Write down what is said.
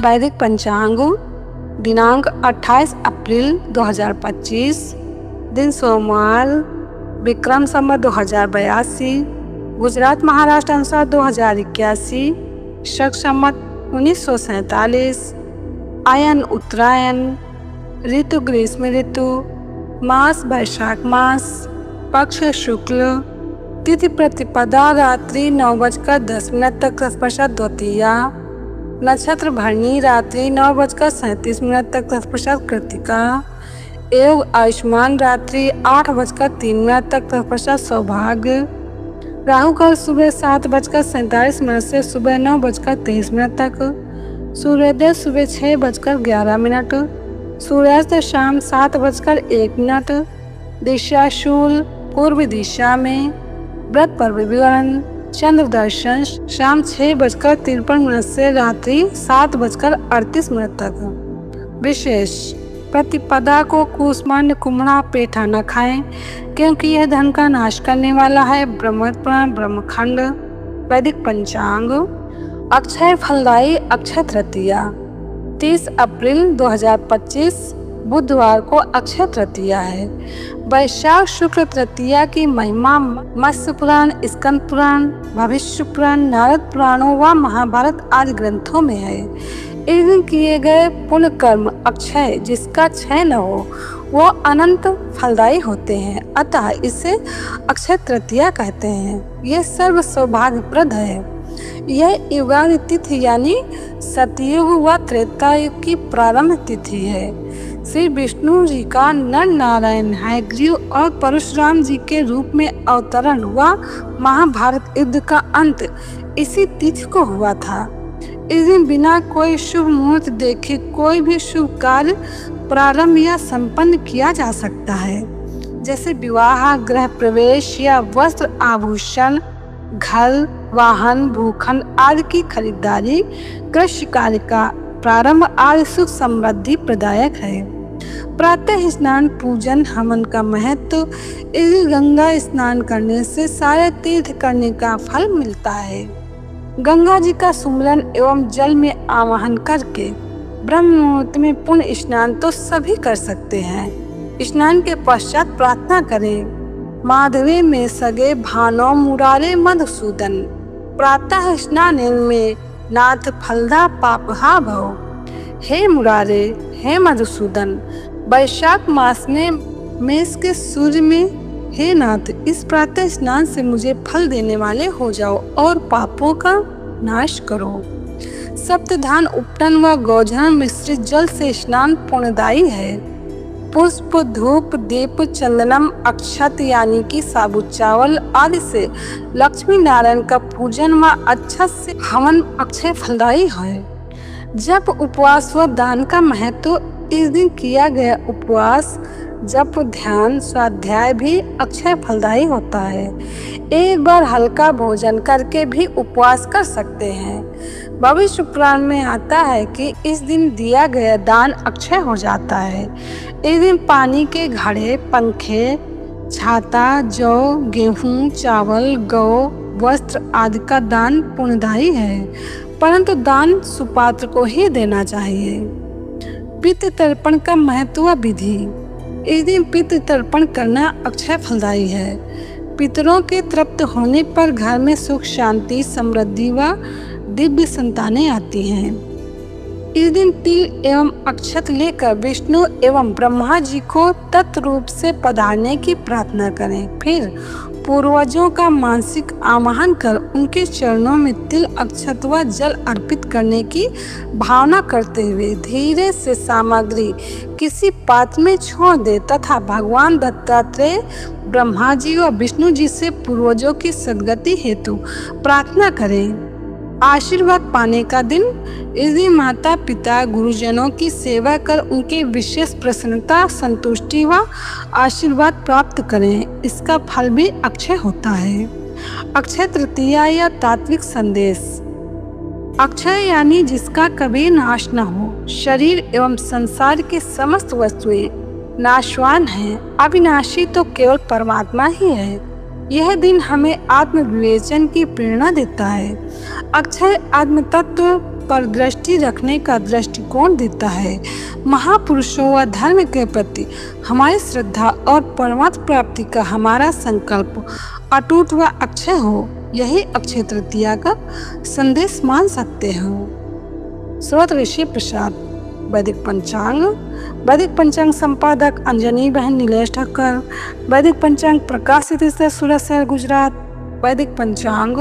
वैदिक पंचांग दिनांक 28 अप्रैल 2025, दिन सोमवार, विक्रम संवत 2082, गुजरात महाराष्ट्र अनुसार 2081, शक संवत 1947, आयन उत्तरायण, ऋतु ग्रीष्म ऋतु, मास वैशाख मास, पक्ष शुक्ल, तिथि प्रतिपदा रात्रि 9:10 तक तत्पश्चात द्वितीया, नक्षत्र भरणी रात्रि 9:37 तक तत्पश्चात कृतिका, योग आयुष्मान रात्रि 8:03 तक तत्पश्चात सौभाग्य, राहु काल सुबह 7:47 से सुबह 9:23 तक, सूर्योदय सुबह 6:11, सूर्यास्त शाम 7:01, दिशा शूल पूर्व दिशा में, व्रत पर्व विवरण, चंद्र दर्शन शाम 6:53 से रात्रि 7:38 तक। विशेष प्रतिपदा को कूष्मांड कुम्हड़ा पेठा न खाएं, क्योंकि यह धन का नाश करने वाला है। ब्रह्मपुराण ब्रह्मखंड। वैदिक पंचांग अक्षय फलदायी अक्षय तृतीया 30 अप्रैल 2025 बुधवार को अक्षय तृतीया है। वैशाख शुक्ल तृतीया की महिमा मत्स्य पुराण, स्कंद पुराण, भविष्य पुराण, नारद पुराणों व महाभारत आदि ग्रंथों में है। इस दिन किए गए पुण्य कर्म अक्षय, जिसका क्षय न हो, वो अनंत फलदायी होते हैं, अतः इसे अक्षय तृतीया कहते हैं। यह सर्व सौभाग्यप्रद है। यह युगादि तिथि यानी सतयुग व त्रेता युग की प्रारंभ तिथि है। श्री विष्णु जी का नर नारायण हयग्रीव और परशुराम जी के रूप में अवतरण व महाभारत युद्ध का अंत इसी तिथि को हुआ था। इस दिन बिना कोई शुभ मुहूर्त देखे कोई भी शुभ कार्य प्रारंभ या संपन्न किया जा सकता है, जैसे विवाह, गृह प्रवेश या वस्त्र आभूषण, घर, वाहन, भूखंड आदि की खरीदारी, कृषि कार्य का प्रारंभ आदि सुख समृद्धि प्रदायक है। प्रातः स्नान, पूजन, हवन का महत्व। इस गंगा स्नान करने से सारे तीर्थ करने का फल मिलता है। गंगा जी का सुमिरन एवं जल में आवाहन करके ब्रह्म मुहूर्त में पुण्य स्नान तो सभी कर सकते हैं। स्नान के पश्चात प्रार्थना करें। माधवे में सगे भानो मुरारे मधुसूदन, प्रातः स्नान में नाथ फलदा पापहा भव। हे मुरारे, हे मधुसूदन, वैशाख मास में मेष के सूर्य में, हे नाथ, इस प्रातः स्नान से मुझे फल देने वाले हो जाओ और पापों का नाश करो। सप्तधान, उपटन व गौधन मिश्रित जल से स्नान पुण्यदायी है। पुष्प, धूप, दीप, चंदनम, अक्षत यानी कि साबुत चावल आदि से लक्ष्मी नारायण का पूजन व अच्छत से हवन अक्षय फलदायी है। जप, उपवास व दान का महत्व। इस दिन किया गया उपवास, जप, ध्यान, स्वाध्याय भी अक्षय फलदायी होता है। एक बार हल्का भोजन करके भी उपवास कर सकते हैं। भविष्य पुराण में आता है कि इस दिन दिया गया दान अक्षय हो जाता है। इस दिन पानी के घड़े, पंखे, छाता, जौ, गेहूं, चावल, गौ, वस्त्र आदि का दान पुण्यदायी है, परंतु दान सुपात्र को ही देना चाहिए। पितृ तर्पण का महत्व विधि। इस दिन पितृ तर्पण करना अक्षय फलदायी है। पितरों के तृप्त होने पर घर में सुख, शांति, समृद्धि व दिव्य संतानें आती हैं। इस दिन तिल एवं अक्षत लेकर विष्णु एवं ब्रह्मा जी को तत्रूप से पधारने की प्रार्थना करें। फिर पूर्वजों का मानसिक आवाहन कर उनके चरणों में तिल, अक्षत व जल अर्पित करने की भावना करते हुए धीरे से सामग्री किसी पात्र में छोड़ दे तथा भगवान दत्तात्रेय, ब्रह्मा जी व विष्णु जी से पूर्वजों की सद्गति हेतु प्रार्थना करें। आशीर्वाद पाने का दिन। इस दिन माता पिता, गुरुजनों की सेवा कर उनकी विशेष प्रसन्नता, संतुष्टि व आशीर्वाद प्राप्त करें। इसका फल भी अक्षय होता है। अक्षय तृतीया या तात्विक संदेश। अक्षय यानी जिसका कभी नाश न हो। शरीर एवं संसार की समस्त वस्तुएं नाशवान हैं, अविनाशी तो केवल परमात्मा ही है। यह दिन हमें आत्म विवेचन की प्रेरणा देता है। अक्षय आत्म तत्व पर दृष्टि रखने का दृष्टिकोण देता है। महापुरुषों व धर्म के प्रति हमारी श्रद्धा और परमात्म प्राप्ति का हमारा संकल्प अटूट व अक्षय हो, यही अक्षय तृतीया का संदेश मान सकते हो। स्रोत ऋषि प्रसाद, वैदिक पंचांग। वैदिक पंचांग संपादक अंजनी बहन नीलेश ठक्कर। वैदिक पंचांग प्रकाशित सूरत शहर गुजरात। वैदिक पंचांग